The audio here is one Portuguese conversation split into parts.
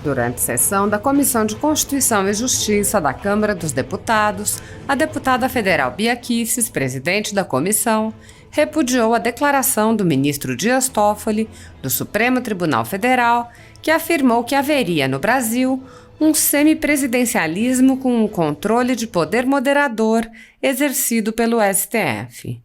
Durante sessão da Comissão de Constituição e Justiça da Câmara dos Deputados, a deputada federal Bia Kicis, presidente da comissão, repudiou a declaração do ministro Dias Toffoli, do Supremo Tribunal Federal, que afirmou que haveria no Brasil um semipresidencialismo com um controle de poder moderador exercido pelo STF.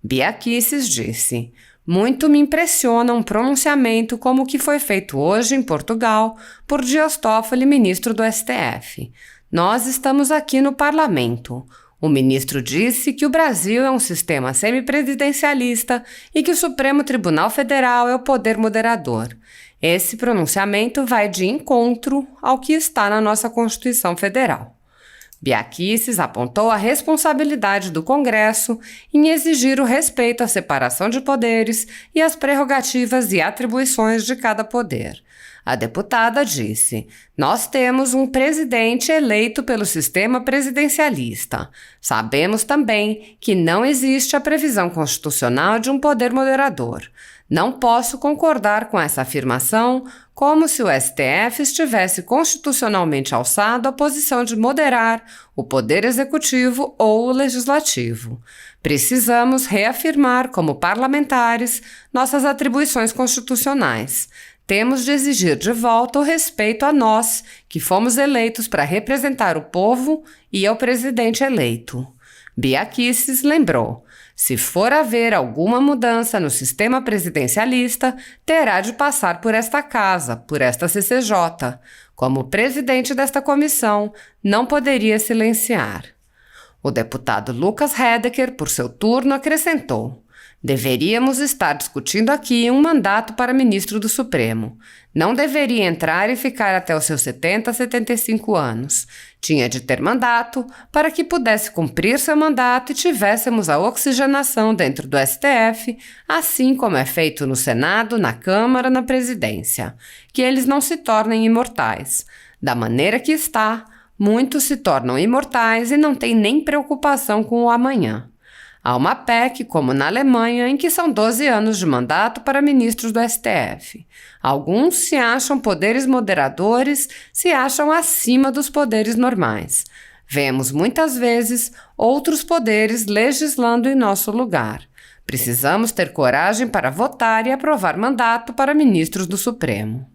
Bia Kicis disse: "Muito me impressiona um pronunciamento como o que foi feito hoje em Portugal por Dias Toffoli, ministro do STF. Nós estamos aqui no parlamento. O ministro disse que o Brasil é um sistema semipresidencialista e que o Supremo Tribunal Federal é o poder moderador. Esse pronunciamento vai de encontro ao que está na nossa Constituição Federal." Bia Kicis apontou a responsabilidade do Congresso em exigir o respeito à separação de poderes e às prerrogativas e atribuições de cada poder. A deputada disse: "Nós temos um presidente eleito pelo sistema presidencialista. Sabemos também que não existe a previsão constitucional de um poder moderador. Não posso concordar com essa afirmação, como se o STF estivesse constitucionalmente alçado à posição de moderar o poder executivo ou o legislativo. Precisamos reafirmar, como parlamentares, nossas atribuições constitucionais. Temos de exigir de volta o respeito a nós, que fomos eleitos para representar o povo, e ao presidente eleito." Bia Kicis lembrou: "Se for haver alguma mudança no sistema presidencialista, terá de passar por esta casa, por esta CCJ. Como presidente desta comissão, não poderia silenciar." O deputado Lucas Hedeker, por seu turno, acrescentou: "Deveríamos estar discutindo aqui um mandato para ministro do Supremo. Não deveria entrar e ficar até os seus 70, 75 anos. Tinha de ter mandato para que pudesse cumprir seu mandato e tivéssemos a oxigenação dentro do STF, assim como é feito no Senado, na Câmara, na Presidência. Que eles não se tornem imortais. Da maneira que está, muitos se tornam imortais e não têm nem preocupação com o amanhã. Há uma PEC, como na Alemanha, em que são 12 anos de mandato para ministros do STF. Alguns se acham poderes moderadores, se acham acima dos poderes normais. Vemos muitas vezes outros poderes legislando em nosso lugar. Precisamos ter coragem para votar e aprovar mandato para ministros do Supremo."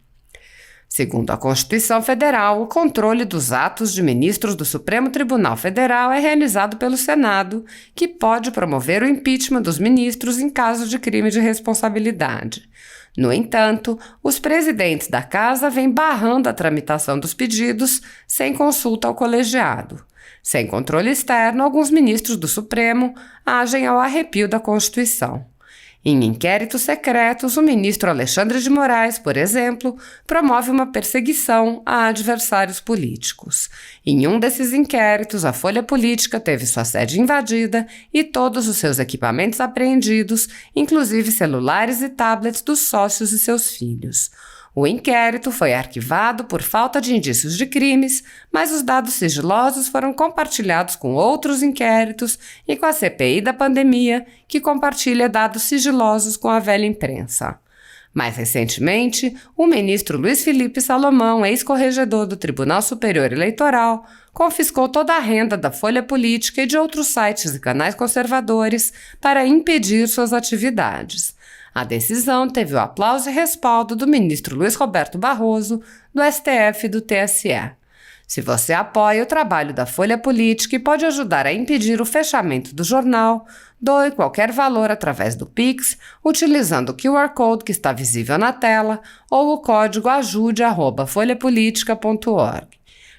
Segundo a Constituição Federal, o controle dos atos de ministros do Supremo Tribunal Federal é realizado pelo Senado, que pode promover o impeachment dos ministros em caso de crime de responsabilidade. No entanto, os presidentes da Casa vêm barrando a tramitação dos pedidos sem consulta ao colegiado. Sem controle externo, alguns ministros do Supremo agem ao arrepio da Constituição. Em inquéritos secretos, o ministro Alexandre de Moraes, por exemplo, promove uma perseguição a adversários políticos. Em um desses inquéritos, a Folha Política teve sua sede invadida e todos os seus equipamentos apreendidos, inclusive celulares e tablets dos sócios e seus filhos. O inquérito foi arquivado por falta de indícios de crimes, mas os dados sigilosos foram compartilhados com outros inquéritos e com a CPI da pandemia, que compartilha dados sigilosos com a velha imprensa. Mais recentemente, o ministro Luiz Felipe Salomão, ex-corregedor do Tribunal Superior Eleitoral, confiscou toda a renda da Folha Política e de outros sites e canais conservadores para impedir suas atividades. A decisão teve o aplauso e respaldo do ministro Luiz Roberto Barroso, do STF e do TSE. Se você apoia o trabalho da Folha Política e pode ajudar a impedir o fechamento do jornal, doe qualquer valor através do Pix, utilizando o QR Code que está visível na tela ou o código ajude@folhapolitica.org.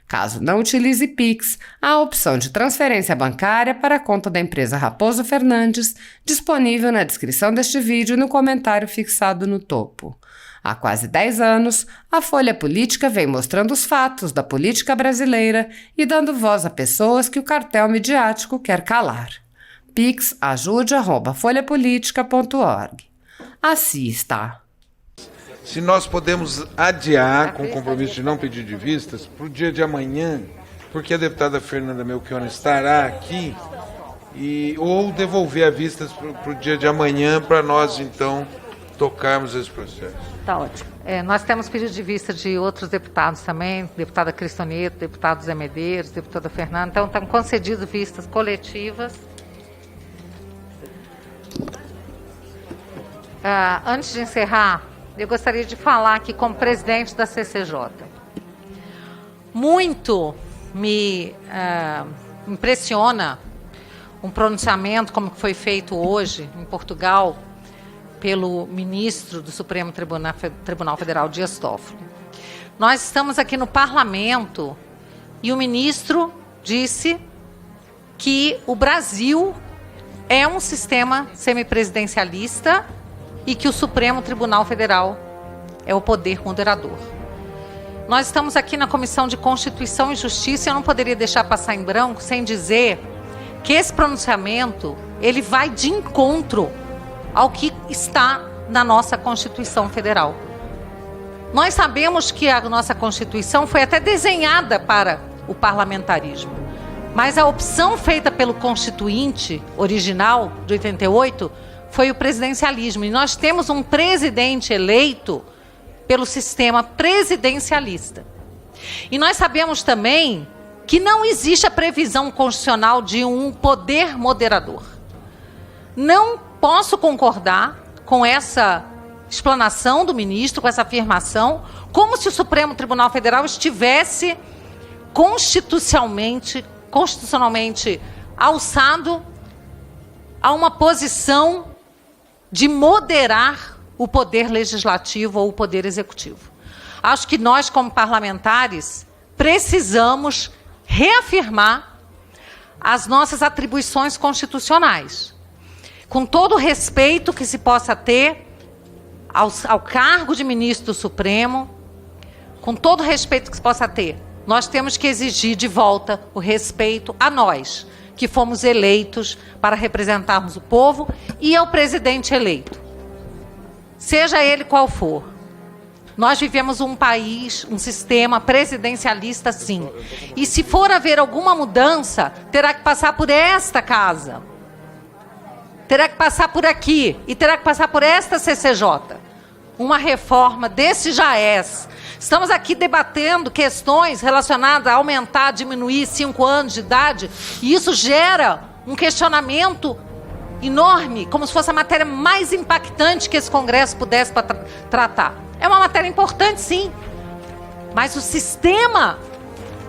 Caso não utilize Pix, há a opção de transferência bancária para a conta da empresa Raposo Fernandes, disponível na descrição deste vídeo e no comentário fixado no topo. Há quase 10 anos, a Folha Política vem mostrando os fatos da política brasileira e dando voz a pessoas que o cartel midiático quer calar. Pix ajude@folhapolitica.org. Assista! Se nós podemos adiar, com o compromisso de não pedir de vistas, para o dia de amanhã, porque a deputada Fernanda Melchiona estará aqui, ou devolver a vistas para o dia de amanhã, para nós, então, tocarmos esse processo. Tá ótimo. Nós temos pedido de vista de outros deputados também, deputada Cristoneto, deputado Zé Medeiros, deputada Fernanda, então estão concedidas vistas coletivas. Antes de encerrar, eu gostaria de falar aqui como presidente da CCJ. Muito me impressiona um pronunciamento como foi feito hoje em Portugal pelo ministro do Supremo Tribunal Federal, Dias Toffoli. Nós estamos aqui no parlamento e o ministro disse que o Brasil é um sistema semipresidencialista e que o Supremo Tribunal Federal é o poder moderador. Nós estamos aqui na Comissão de Constituição e Justiça e eu não poderia deixar passar em branco sem dizer que esse pronunciamento ele vai de encontro ao que está na nossa Constituição Federal. Nós sabemos que a nossa Constituição foi até desenhada para o parlamentarismo, mas a opção feita pelo Constituinte original de 88 foi o presidencialismo. E nós temos um presidente eleito pelo sistema presidencialista. E nós sabemos também que não existe a previsão constitucional de um poder moderador. Não posso concordar com essa explanação do ministro, com essa afirmação, como se o Supremo Tribunal Federal estivesse constitucionalmente alçado a uma posição de moderar o poder legislativo ou o poder executivo. Acho que nós, como parlamentares, precisamos reafirmar as nossas atribuições constitucionais, com todo o respeito que se possa ter ao cargo de ministro do Supremo, com todo o respeito que se possa ter, nós temos que exigir de volta o respeito a nós, que fomos eleitos para representarmos o povo, e ao presidente eleito, seja ele qual for. Nós vivemos um país, um sistema presidencialista, sim. E se for haver alguma mudança, terá que passar por esta casa. Terá que passar por aqui e terá que passar por esta CCJ. Uma reforma desse JAES. Estamos aqui debatendo questões relacionadas a aumentar, diminuir 5 anos de idade, e isso gera um questionamento enorme, como se fosse a matéria mais impactante que esse Congresso pudesse tratar. É uma matéria importante, sim, mas o sistema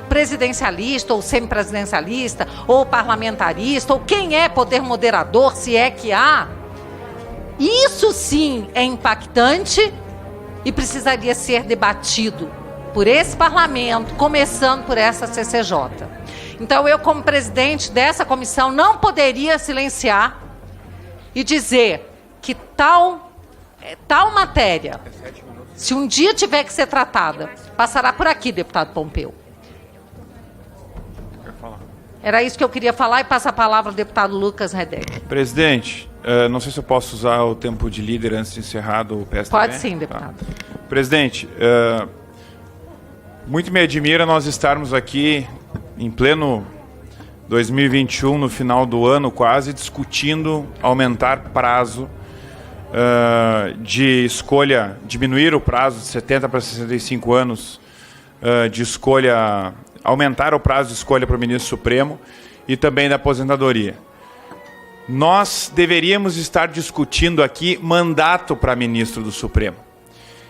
presidencialista, ou semipresidencialista, ou parlamentarista, ou quem é poder moderador, se é que há, isso sim é impactante e precisaria ser debatido por esse parlamento, começando por essa CCJ. Então eu, como presidente dessa comissão, não poderia silenciar e dizer que tal matéria, se um dia tiver que ser tratada, passará por aqui, deputado Pompeu. Era isso que eu queria falar e passo a palavra ao deputado Lucas Redek. Presidente, não sei se eu posso usar o tempo de líder antes de encerrar do PSDB. Pode sim, deputado. Tá. Presidente, muito me admira nós estarmos aqui em pleno 2021, no final do ano quase, discutindo aumentar prazo de escolha, diminuir o prazo de 70 para 65 anos de escolha, aumentar o prazo de escolha para o ministro Supremo e também da aposentadoria. Nós deveríamos estar discutindo aqui mandato para ministro do Supremo.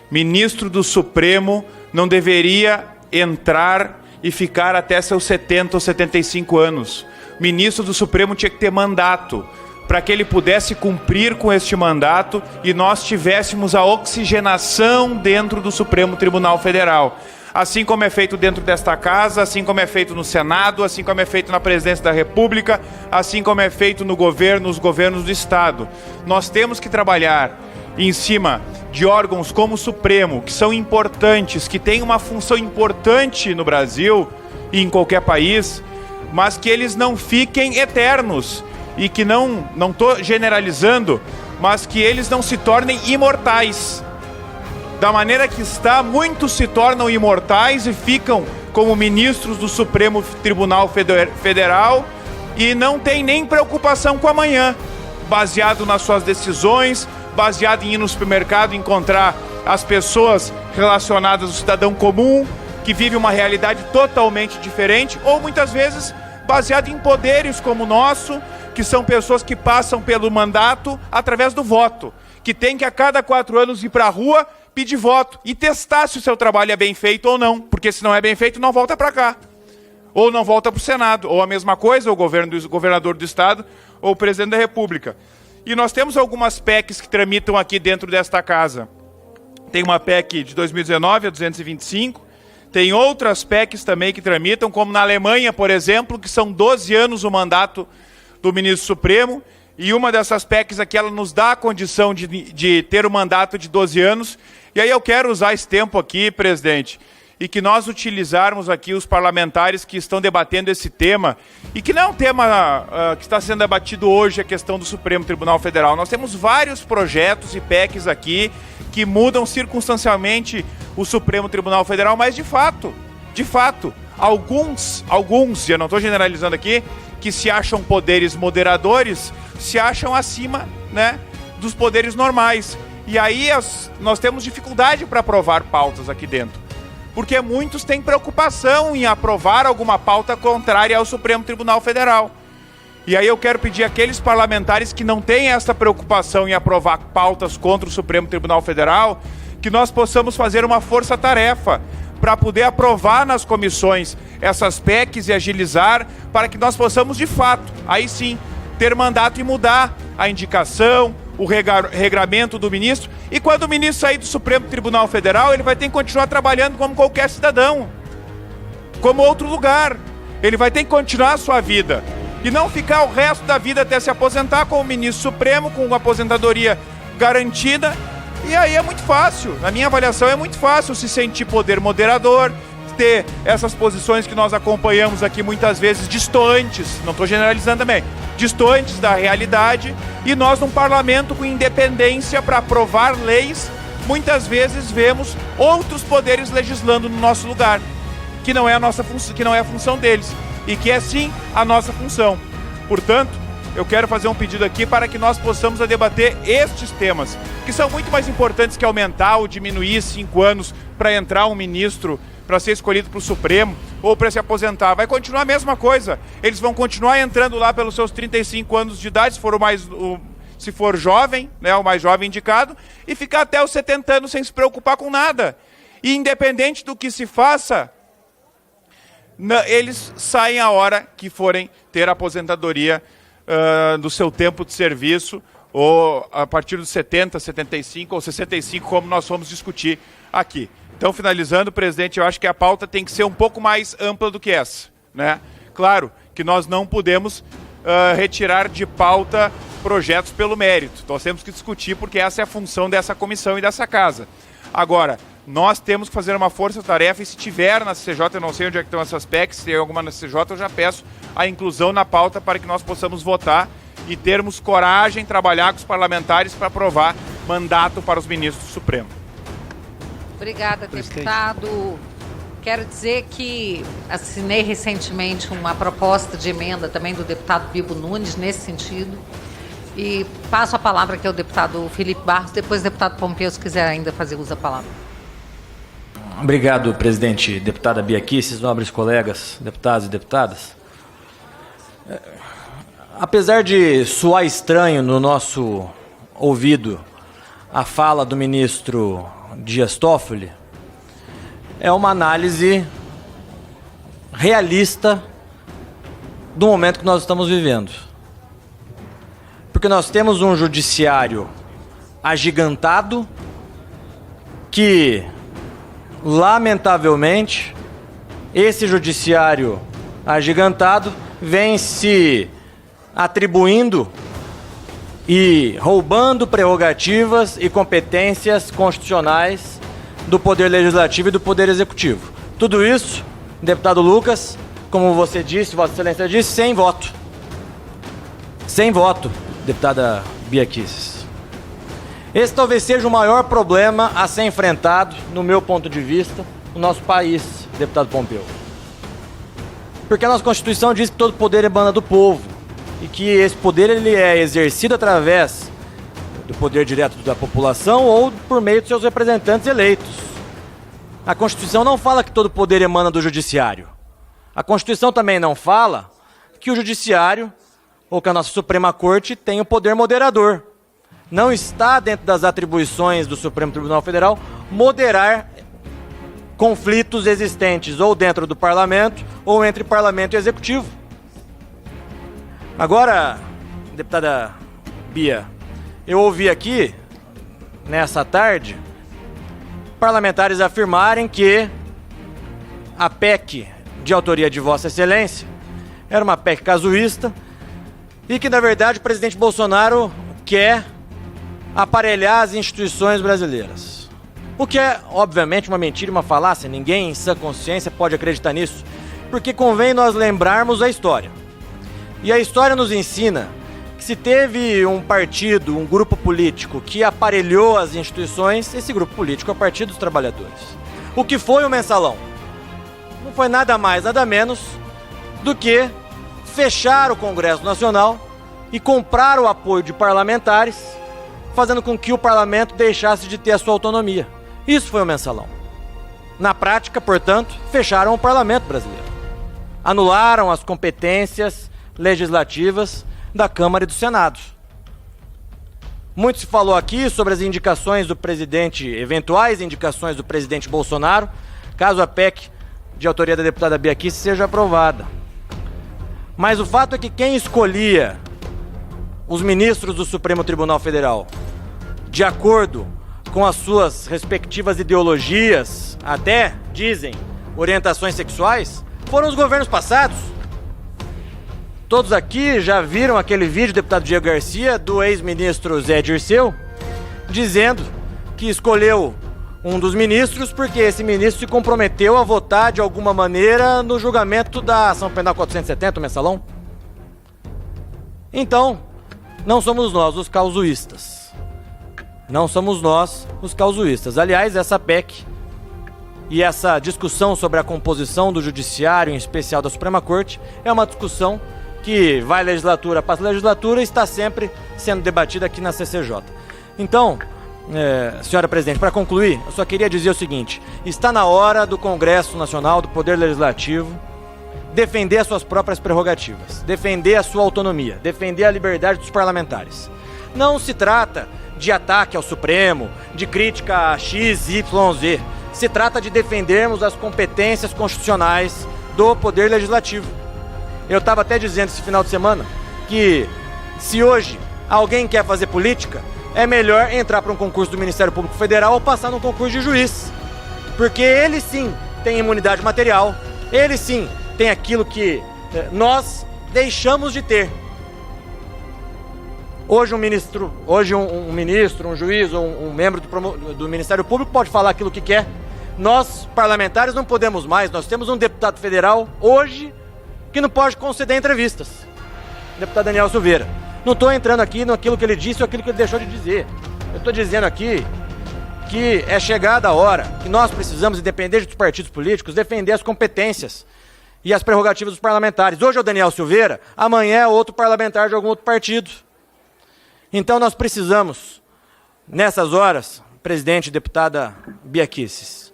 Ministro do Supremo não deveria entrar e ficar até seus 70 ou 75 anos. Ministro do Supremo tinha que ter mandato, para que ele pudesse cumprir com este mandato e nós tivéssemos a oxigenação dentro do Supremo Tribunal Federal. Assim como é feito dentro desta casa, assim como é feito no Senado, assim como é feito na Presidência da República, assim como é feito no governo, nos governos do Estado. Nós temos que trabalhar em cima de órgãos como o Supremo, que são importantes, que têm uma função importante no Brasil e em qualquer país, mas que eles não fiquem eternos e que não estou generalizando, mas que eles não se tornem imortais. Da maneira que está, muitos se tornam imortais e ficam como ministros do Supremo Tribunal Federal e não tem nem preocupação com amanhã, baseado nas suas decisões, baseado em ir no supermercado e encontrar as pessoas relacionadas ao cidadão comum, que vive uma realidade totalmente diferente, ou muitas vezes baseado em poderes como o nosso, que são pessoas que passam pelo mandato através do voto, que tem que a cada 4 anos ir para a rua pedir voto e testar se o seu trabalho é bem feito ou não, porque se não é bem feito não volta para cá, ou não volta para o Senado, ou a mesma coisa, o governador do estado ou o presidente da República. E nós temos algumas PECs que tramitam aqui dentro desta casa. Tem uma PEC de 2019, a 225, tem outras PECs também que tramitam, como na Alemanha, por exemplo, que são 12 anos o mandato do ministro Supremo, e uma dessas PECs aqui, ela nos dá a condição de ter o mandato de 12 anos, e aí eu quero usar esse tempo aqui, presidente, e que nós utilizarmos aqui os parlamentares que estão debatendo esse tema, e que não é um tema que está sendo debatido hoje, a questão do Supremo Tribunal Federal. Nós temos vários projetos e PECs aqui que mudam circunstancialmente o Supremo Tribunal Federal, mas de fato, alguns, e eu não estou generalizando aqui, que se acham poderes moderadores, se acham acima, né, dos poderes normais. E aí nós temos dificuldade para aprovar pautas aqui dentro, porque muitos têm preocupação em aprovar alguma pauta contrária ao Supremo Tribunal Federal. E aí eu quero pedir àqueles parlamentares que não têm essa preocupação em aprovar pautas contra o Supremo Tribunal Federal, que nós possamos fazer uma força-tarefa para poder aprovar nas comissões essas PECs e agilizar, para que nós possamos, de fato, aí sim, ter mandato e mudar a indicação, o regramento do ministro. E quando o ministro sair do Supremo Tribunal Federal, ele vai ter que continuar trabalhando como qualquer cidadão, como outro lugar. Ele vai ter que continuar a sua vida e não ficar o resto da vida até se aposentar como ministro supremo, com uma aposentadoria garantida. E aí é muito fácil, na minha avaliação é muito fácil se sentir poder moderador, ter essas posições que nós acompanhamos aqui muitas vezes distantes, não estou generalizando também, distantes da realidade, e nós num parlamento com independência para aprovar leis, muitas vezes vemos outros poderes legislando no nosso lugar, que não é a função deles, e que é sim a nossa função. Portanto, eu quero fazer um pedido aqui para que nós possamos debater estes temas, que são muito mais importantes que aumentar ou diminuir 5 anos para entrar um ministro para ser escolhido para o Supremo ou para se aposentar. Vai continuar a mesma coisa. Eles vão continuar entrando lá pelos seus 35 anos de idade, se for jovem, né, o mais jovem indicado, e ficar até os 70 anos sem se preocupar com nada. E independente do que se faça, eles saem a hora que forem ter a aposentadoria do seu tempo de serviço, ou a partir dos 70, 75 ou 65, como nós vamos discutir aqui. Então, finalizando, presidente, eu acho que a pauta tem que ser um pouco mais ampla do que essa, né? Claro que nós não podemos retirar de pauta projetos pelo mérito. Nós temos que discutir, porque essa é a função dessa comissão e dessa casa. Agora, nós temos que fazer uma força-tarefa, e se tiver na CCJ, eu não sei onde é que estão essas PECs, se tem alguma na CCJ, eu já peço a inclusão na pauta para que nós possamos votar e termos coragem, trabalhar com os parlamentares para aprovar mandato para os ministros do Supremo. Obrigada, deputado. Quero dizer que assinei recentemente uma proposta de emenda também do deputado Bibo Nunes nesse sentido. E passo a palavra aqui ao deputado Felipe Barros, depois o deputado Pompeu, se quiser ainda fazer uso da palavra. Obrigado, presidente. Deputada Bia Kicis, nobres colegas, deputados e deputadas. Apesar de soar estranho no nosso ouvido a fala do ministro Dias Toffoli, é uma análise realista do momento que nós estamos vivendo. Porque nós temos um judiciário agigantado que, lamentavelmente, esse judiciário agigantado vem se atribuindo e roubando prerrogativas e competências constitucionais do Poder Legislativo e do Poder Executivo. Tudo isso, deputado Lucas, como você disse, Vossa Excelência disse, sem voto. Sem voto, deputada Bia Kicis. Esse talvez seja o maior problema a ser enfrentado, no meu ponto de vista, no nosso país, deputado Pompeu. Porque a nossa Constituição diz que todo poder emana do povo e que esse poder ele é exercido através do poder direto da população ou por meio de seus representantes eleitos. A Constituição não fala que todo poder emana do Judiciário. A Constituição também não fala que o Judiciário, ou que a nossa Suprema Corte, tem o poder moderador. Não está dentro das atribuições do Supremo Tribunal Federal moderar conflitos existentes ou dentro do Parlamento ou entre Parlamento e Executivo. Agora, deputada Bia, eu ouvi aqui, nessa tarde, parlamentares afirmarem que a PEC de autoria de Vossa Excelência era uma PEC casuísta e que, na verdade, o presidente Bolsonaro quer aparelhar as instituições brasileiras. O que é, obviamente, uma mentira e uma falácia. Ninguém em sã consciência pode acreditar nisso, porque convém nós lembrarmos a história. E a história nos ensina que se teve um partido, um grupo político que aparelhou as instituições, esse grupo político é o Partido dos Trabalhadores. O que foi o Mensalão? Não foi nada mais, nada menos do que fechar o Congresso Nacional e comprar o apoio de parlamentares, fazendo com que o parlamento deixasse de ter a sua autonomia. Isso foi o Mensalão. Na prática, portanto, fecharam o parlamento brasileiro. Anularam as competências legislativas da Câmara e do Senado. Muito se falou aqui sobre as indicações do presidente, eventuais indicações do presidente Bolsonaro, caso a PEC de autoria da deputada Bia Kicis seja aprovada. Mas o fato é que quem escolhia os ministros do Supremo Tribunal Federal, de acordo com as suas respectivas ideologias, até, dizem, orientações sexuais, foram os governos passados. Todos aqui já viram aquele vídeo, deputado Diego Garcia, do ex-ministro Zé Dirceu, dizendo que escolheu um dos ministros porque esse ministro se comprometeu a votar de alguma maneira no julgamento da ação penal 470, o Mensalão. Então, não somos nós os causuístas. Não somos nós os causuístas. Aliás, essa PEC e essa discussão sobre a composição do Judiciário, em especial da Suprema Corte, é uma discussão que vai legislatura, passa legislatura e está sempre sendo debatida aqui na CCJ. Então, senhora presidente, para concluir, eu só queria dizer o seguinte: está na hora do Congresso Nacional, do Poder Legislativo, defender as suas próprias prerrogativas, defender a sua autonomia, defender a liberdade dos parlamentares. Não se trata de ataque ao Supremo, de crítica a X, Y, Z. Se trata de defendermos as competências constitucionais do Poder Legislativo. Eu estava até dizendo esse final de semana que se hoje alguém quer fazer política, é melhor entrar para um concurso do Ministério Público Federal ou passar num concurso de juiz. Porque ele sim tem imunidade material, ele sim tem aquilo que nós deixamos de ter. Hoje um ministro, um juiz ou um membro do Ministério Público pode falar aquilo que quer. Nós, parlamentares, não podemos mais. Nós temos um deputado federal hoje que não pode conceder entrevistas. Deputado Daniel Silveira. Não estou entrando aqui naquilo que ele disse ou aquilo que ele deixou de dizer. Eu estou dizendo aqui que é chegada a hora que nós precisamos, independente dos partidos políticos, defender as competências e as prerrogativas dos parlamentares. Hoje é o Daniel Silveira, amanhã é outro parlamentar de algum outro partido. Então nós precisamos, nessas horas, presidente e deputada Bia Kicis,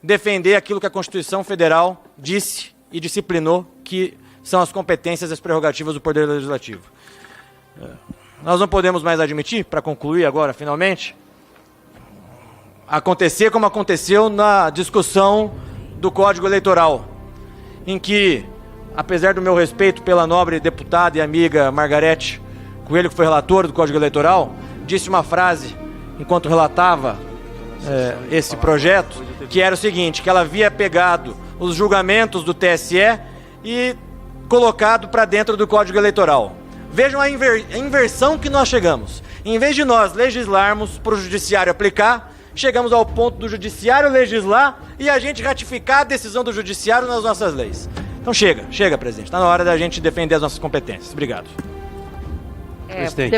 defender aquilo que a Constituição Federal disse e disciplinou, que são as competências e as prerrogativas do Poder Legislativo. Nós não podemos mais admitir, para concluir agora, finalmente, acontecer como aconteceu na discussão do Código Eleitoral, em que, apesar do meu respeito pela nobre deputada e amiga Margarete Coelho, que foi relatora do Código Eleitoral, disse uma frase, enquanto relatava esse projeto, que era o seguinte, que ela havia pegado os julgamentos do TSE e colocado para dentro do Código Eleitoral. Vejam a inversão que nós chegamos. Em vez de nós legislarmos para o Judiciário aplicar, chegamos ao ponto do Judiciário legislar e a gente ratificar a decisão do Judiciário nas nossas leis. Então chega, presidente. Está na hora da gente defender as nossas competências. Obrigado. Presidente.